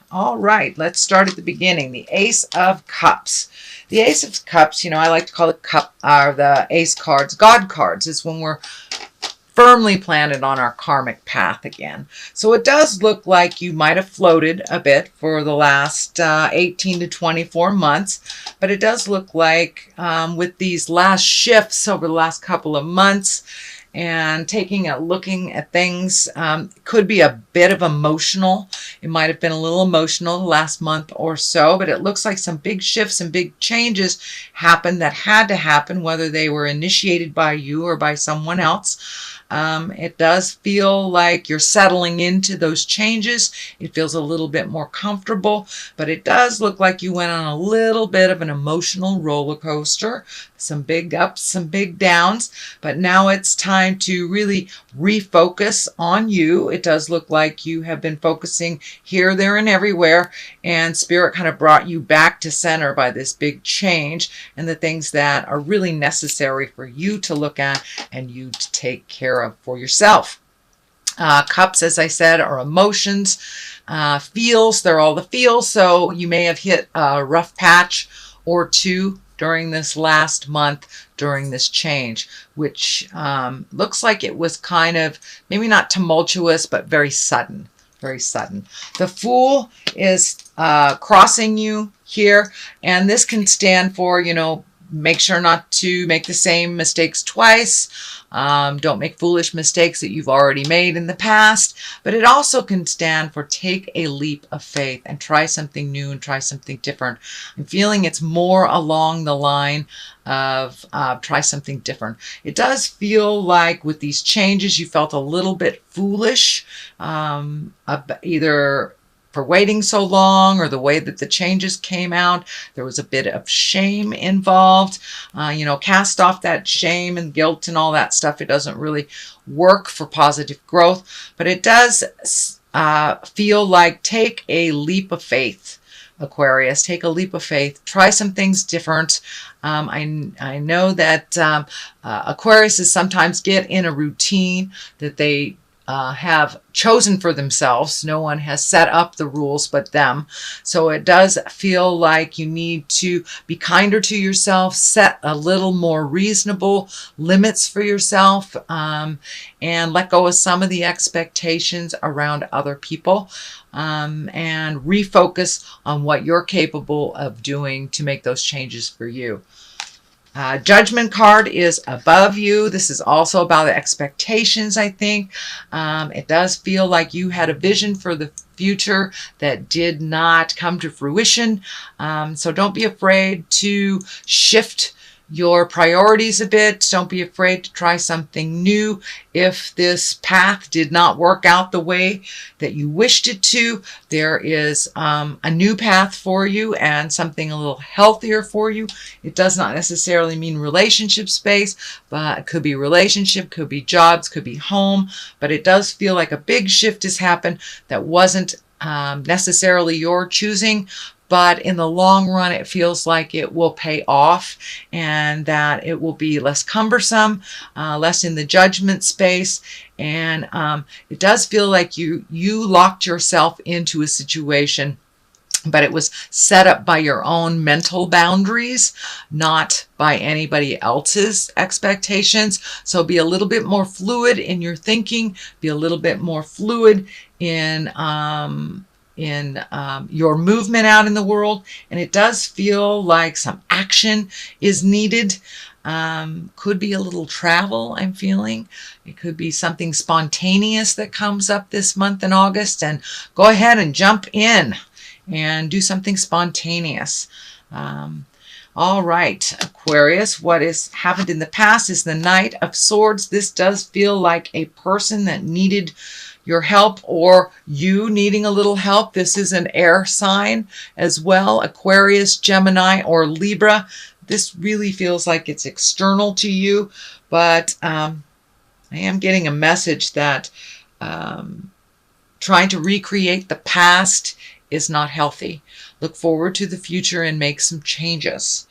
All right, let's start at the beginning. The Ace of Cups. The Ace of Cups, I like to call it the Ace cards, God cards. It's when we're firmly planted on our karmic path again. So it does look like you might have floated a bit for the last 18 to 24 months, but it does look like with these last shifts over the last couple of months, and looking at things, could be a bit of emotional. It might have been a little emotional the last month or so, but it looks like some big shifts and big changes happened that had to happen, whether they were initiated by you or by someone else. It does feel like you're settling into those changes. It feels a little bit more comfortable, but it does look like you went on a little bit of an emotional roller coaster, some big ups, some big downs, but now it's time to really refocus on you. It does look like you have been focusing here, there, and everywhere, and Spirit kind of brought you back to center by this big change and the things that are really necessary for you to look at and you to take care of for yourself. Cups, as I said, are emotions, feels. They're all the feels. So you may have hit a rough patch or two during this last month, during this change, which looks like it was kind of maybe not tumultuous, but very sudden. Very sudden. The Fool is crossing you here, and this can stand for, make sure not to make the same mistakes twice. Don't make foolish mistakes that you've already made in the past. But it also can stand for take a leap of faith and try something new and try something different. I'm feeling it's more along the line of try something different. It does feel like with these changes you felt a little bit foolish, either for waiting so long or the way that the changes came out. There was a bit of shame involved. Cast off that shame and guilt and all that stuff. It doesn't really work for positive growth, but it does feel like take a leap of faith. Aquarius, take a leap of faith. Try some things different. I know that Aquariuses sometimes get in a routine that they have chosen for themselves. No one has set up the rules but them. So it does feel like you need to be kinder to yourself, set a little more reasonable limits for yourself, and let go of some of the expectations around other people, and refocus on what you're capable of doing to make those changes for you. Judgment card is above you. This is also about the expectations, I think. It does feel like you had a vision for the future that did not come to fruition. So don't be afraid to shift your priorities a bit. Don't be afraid to try something new. If this path did not work out the way that you wished it to, there is a new path for you and something a little healthier for you. It does not necessarily mean relationship space, but it could be relationship, could be jobs, could be home, but it does feel like a big shift has happened that wasn't necessarily your choosing. But in the long run, it feels like it will pay off and that it will be less cumbersome, less in the judgment space. And it does feel like you locked yourself into a situation, but it was set up by your own mental boundaries, not by anybody else's expectations. So be a little bit more fluid in your thinking, be a little bit more fluid in your movement out in the world. And it does feel like some action is needed. Could be a little travel, I'm feeling. It could be something spontaneous that comes up this month in August, and go ahead and jump in and do something spontaneous. All right, Aquarius, what has happened in the past is the Knight of Swords. This does feel like a person that needed your help or you needing a little help. This is an air sign as well, Aquarius, Gemini, or Libra. This really feels like it's external to you, but I am getting a message that trying to recreate the past is not healthy. Look forward to the future and make some changes.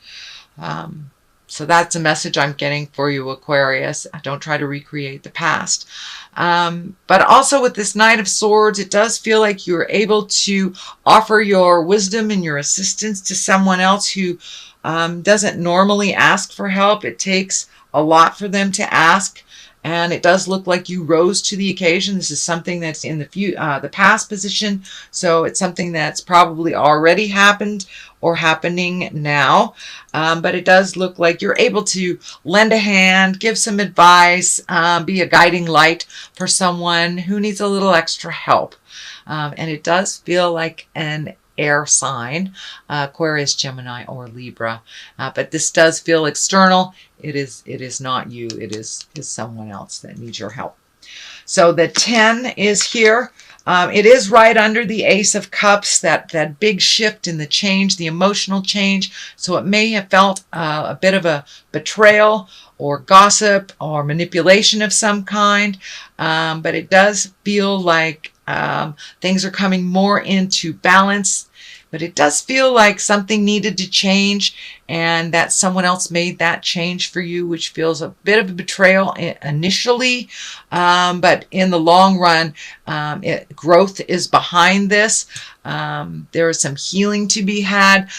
So that's a message I'm getting for you, Aquarius. Don't try to recreate the past. But also with this Knight of Swords, it does feel like you're able to offer your wisdom and your assistance to someone else who doesn't normally ask for help. It takes a lot for them to ask. And it does look like you rose to the occasion. This is something that's in the past position. So it's something that's probably already happened or happening now. But it does look like you're able to lend a hand, give some advice, be a guiding light for someone who needs a little extra help. And it does feel like an air sign, Aquarius, Gemini, or Libra. But this does feel external. It is not you. It is someone else that needs your help. So the 10 is here. It is right under the Ace of Cups, that big shift in the change, the emotional change. So it may have felt a bit of a betrayal or gossip or manipulation of some kind. But it does feel like things are coming more into balance. But it does feel like something needed to change and that someone else made that change for you, which feels a bit of a betrayal initially. But in the long run, growth is behind this. There is some healing to be had.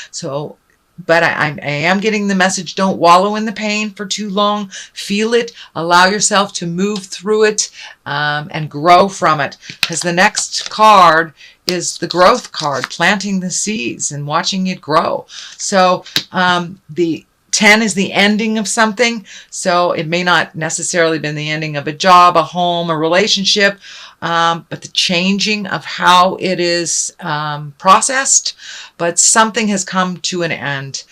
But I am getting the message, don't wallow in the pain for too long. Feel it. Allow yourself to move through it and grow from it. Because the next card is the growth card, planting the seeds and watching it grow. So the 10 is the ending of something. So it may not necessarily been the ending of a job, a home, a relationship, but the changing of how it is processed. But something has come to an end.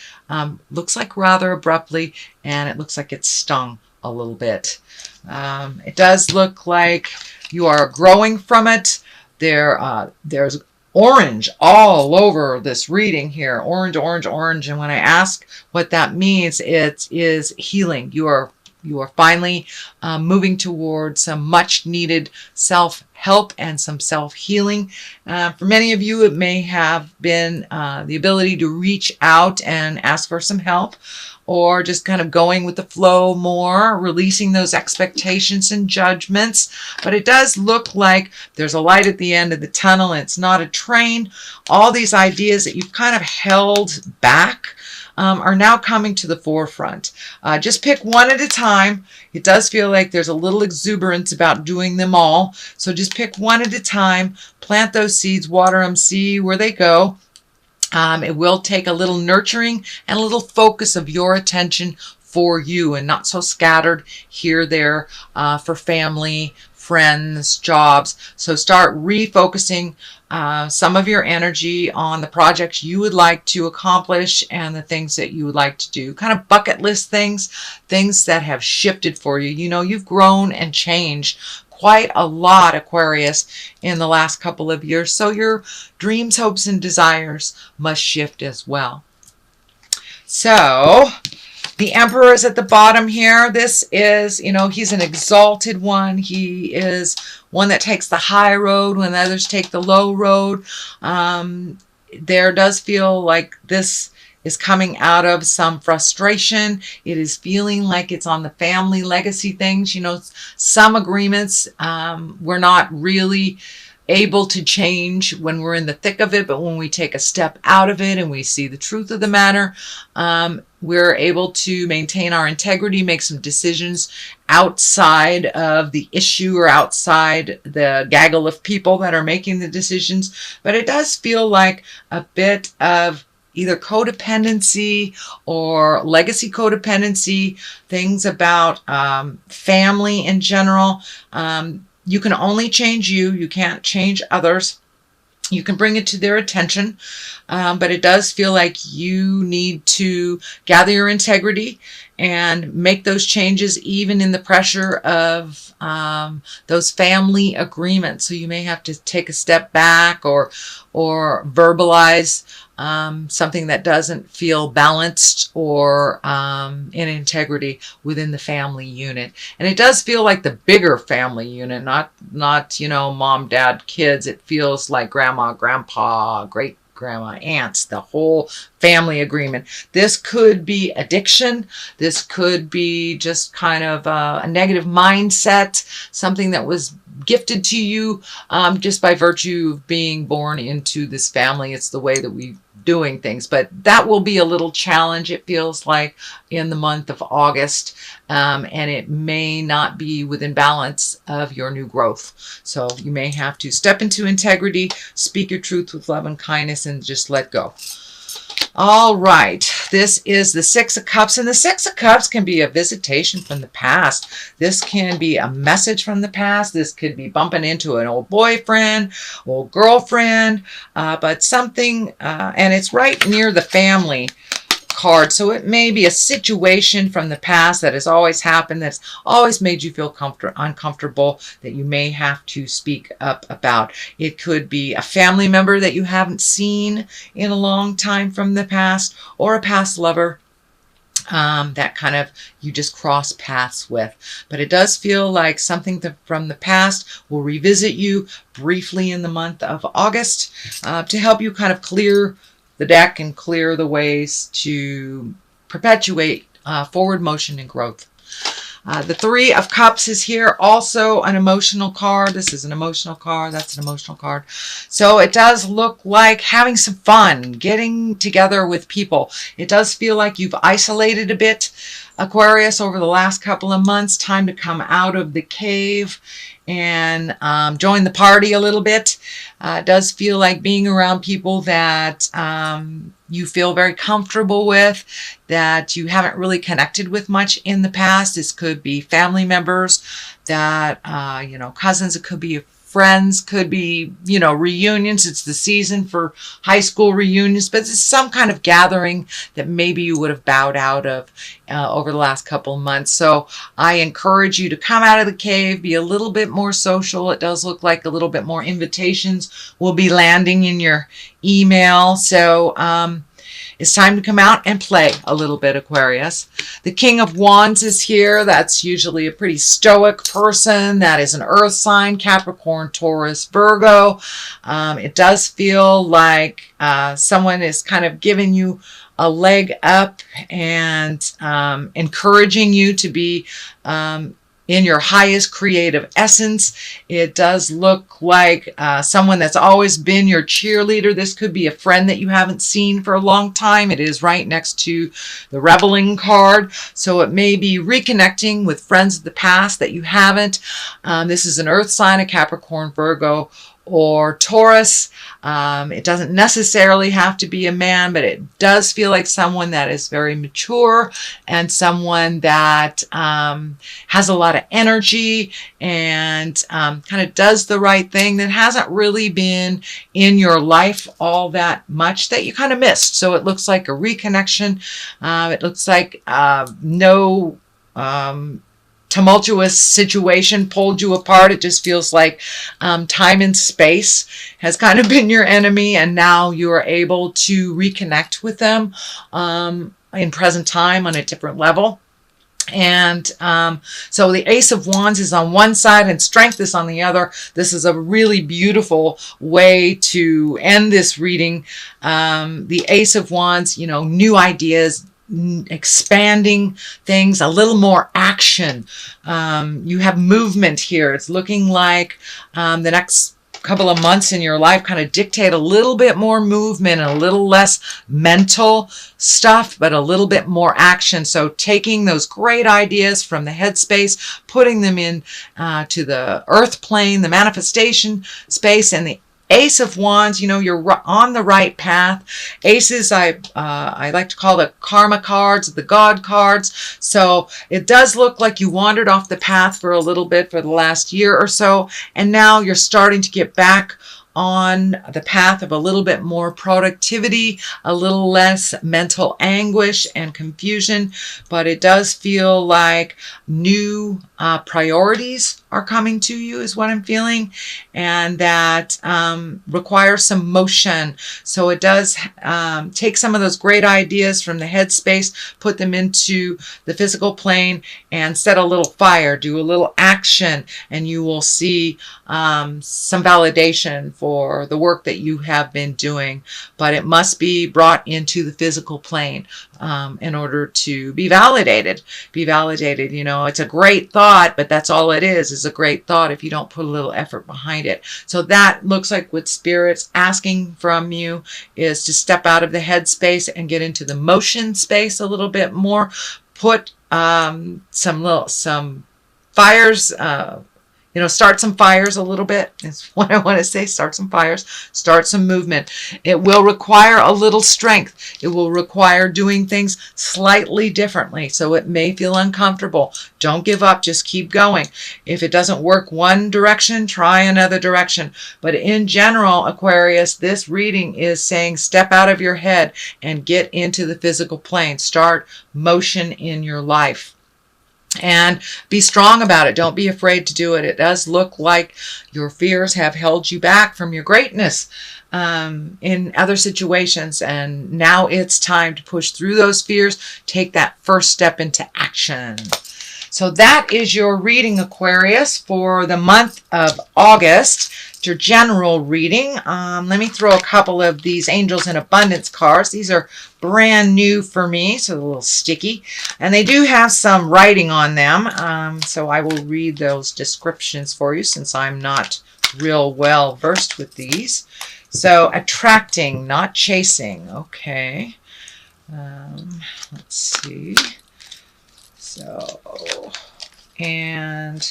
Looks like rather abruptly, and it looks like it's stung a little bit. It does look like you are growing from it. There's orange all over this reading here. Orange, orange, orange. And when I ask what that means, it is healing. You are finally moving towards some much needed self-help and some self-healing. For many of you, it may have been the ability to reach out and ask for some help, or just kind of going with the flow more, releasing those expectations and judgments. But it does look like there's a light at the end of the tunnel, and it's not a train. All these ideas that you've kind of held back are now coming to the forefront. Just pick one at a time. It does feel like there's a little exuberance about doing them all. So just pick one at a time, plant those seeds, water them, see where they go. It will take a little nurturing and a little focus of your attention for you, and not so scattered here, there, for family, friends, jobs. So start refocusing some of your energy on the projects you would like to accomplish and the things that you would like to do. Kind of bucket list things that have shifted for you. You know, you've grown and changed quite a lot, Aquarius, in the last couple of years. So your dreams, hopes, and desires must shift as well. So the Emperor is at the bottom here. This is, he's an exalted one. He is one that takes the high road when others take the low road. There does feel like this is coming out of some frustration. It is feeling like it's on the family legacy things. Some agreements we're not really able to change when we're in the thick of it, but when we take a step out of it and we see the truth of the matter, we're able to maintain our integrity, make some decisions outside of the issue or outside the gaggle of people that are making the decisions. But it does feel like a bit of either codependency or legacy codependency, things about family in general. You can only change you. You can't change others. You can bring it to their attention, but it does feel like you need to gather your integrity and make those changes even in the pressure of those family agreements. So you may have to take a step back or verbalize something that doesn't feel balanced or in integrity within the family unit. And it does feel like the bigger family unit, not mom, dad, kids. It feels like grandma, grandpa, great grandma, aunts, the whole family agreement. This could be addiction. This could be just kind of a negative mindset, something that was gifted to you just by virtue of being born into this family. It's the way that we doing things, but that will be a little challenge, it feels like, in the month of August, and it may not be within balance of your new growth. So you may have to step into integrity, speak your truth with love and kindness, and just let go. All right, this is the Six of Cups, and the Six of Cups can be a visitation from the past. This can be a message from the past. This could be bumping into an old boyfriend, old girlfriend, but something, and it's right near the family card. So it may be a situation from the past that has always happened, that's always made you feel uncomfortable, that you may have to speak up about. It could be a family member that you haven't seen in a long time from the past, or a past lover that kind of you just cross paths with. But it does feel like something from the past will revisit you briefly in the month of August to help you kind of clear the deck and clear the ways to perpetuate forward motion and growth. The Three of Cups is here, also an emotional card. This is an emotional card. That's an emotional card. So it does look like having some fun, getting together with people. It does feel like you've isolated a bit, Aquarius, over the last couple of months. Time to come out of the cave and join the party a little bit. It does feel like being around people that you feel very comfortable with, that you haven't really connected with much in the past. This could be family members, that, cousins. It could be friends, could be, reunions. It's the season for high school reunions, but it's some kind of gathering that maybe you would have bowed out of over the last couple of months. So I encourage you to come out of the cave, be a little bit more social. It does look like a little bit more invitations will be landing in your email. So it's time to come out and play a little bit, Aquarius. The King of Wands is here. That's usually a pretty stoic person. That is an earth sign, Capricorn, Taurus, Virgo. It does feel like someone is kind of giving you a leg up and encouraging you to be in your highest creative essence. It does look like someone that's always been your cheerleader. This could be a friend that you haven't seen for a long time. It is right next to the Reveling card. So it may be reconnecting with friends of the past that you haven't. This is an earth sign, a Capricorn, Virgo, or Taurus. It doesn't necessarily have to be a man, but it does feel like someone that is very mature and someone that has a lot of energy and kind of does the right thing, that hasn't really been in your life all that much, that you kind of missed. So it looks like a reconnection. It looks like no tumultuous situation pulled you apart. It just feels like time and space has kind of been your enemy, and now you are able to reconnect with them in present time on a different level. And so the Ace of Wands is on one side and Strength is on the other. This is a really beautiful way to end this reading. The Ace of Wands, new ideas, expanding things, a little more action. You have movement here. It's looking like the next couple of months in your life kind of dictate a little bit more movement and a little less mental stuff, but a little bit more action. So taking those great ideas from the headspace, putting them in to the earth plane, the manifestation space, and the Ace of Wands, you're on the right path. Aces, I like to call the karma cards, the God cards. So it does look like you wandered off the path for a little bit for the last year or so, and now you're starting to get back on the path of a little bit more productivity, a little less mental anguish and confusion. But it does feel like new priorities are coming to you is what I'm feeling, and that requires some motion. So it does take some of those great ideas from the headspace, put them into the physical plane, and set a little fire, do a little action, and you will see some validation for the work that you have been doing. But it must be brought into the physical plane in order to be validated. Be validated. You know, it's a great thought, but that's all it is a great thought if you don't put a little effort behind it. So that looks like what Spirit's asking from you is to step out of the head space and get into the motion space a little bit more. Put some fires, start some fires a little bit is what I want to say. Start some fires, start some movement. It will require a little strength. It will require doing things slightly differently. So it may feel uncomfortable. Don't give up. Just keep going. If it doesn't work one direction, try another direction. But in general, Aquarius, this reading is saying step out of your head and get into the physical plane. Start motion in your life. And be strong about it. Don't be afraid to do it. It does look like your fears have held you back from your greatness in other situations. And now it's time to push through those fears. Take that first step into action. So that is your reading, Aquarius, for the month of August. Your general reading. Let me throw a couple of these Angels in Abundance cards. These are brand new for me, so they're a little sticky. And they do have some writing on them, so I will read those descriptions for you since I'm not real well versed with these. So, attracting, not chasing. Okay. Let's see. So, and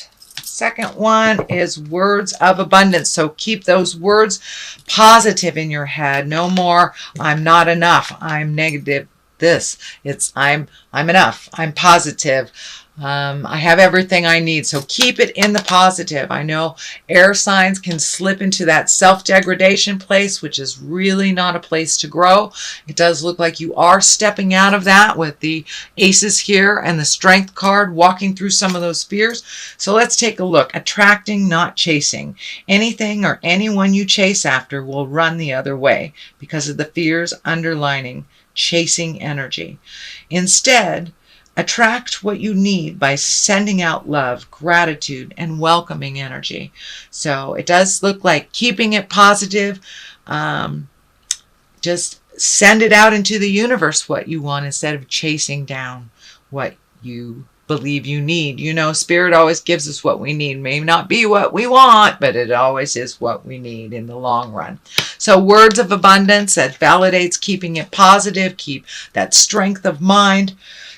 second one is words of abundance. So keep those words positive in your head. No more, I'm not enough, I'm negative this. It's I'm enough, I'm positive. I have everything I need. So keep it in the positive. I know air signs can slip into that self-degradation place, which is really not a place to grow. It does look like you are stepping out of that with the aces here and the strength card, walking through some of those fears. So let's take a look. Attracting, not chasing. Anything or anyone you chase after will run the other way because of the fears underlining chasing energy. Instead, attract what you need by sending out love, gratitude, and welcoming energy. So it does look like keeping it positive. Just send it out into the universe what you want instead of chasing down what you believe you need. You know, Spirit always gives us what we need. May not be what we want, but it always is what we need in the long run. So words of abundance, that validates keeping it positive, keep that strength of mind.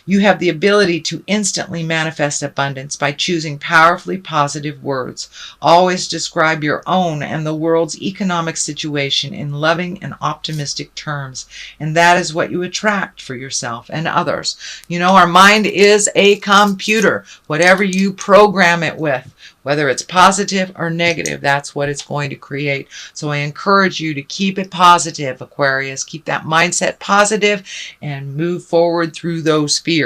You have the ability to instantly manifest abundance by choosing powerfully positive words. Always describe your own and the world's economic situation in loving and optimistic terms. And that is what you attract for yourself and others. You know, our mind is a computer. Whatever you program it with, whether it's positive or negative, that's what it's going to create. So I encourage you to keep it positive, Aquarius. Keep that mindset positive and move forward through those fears.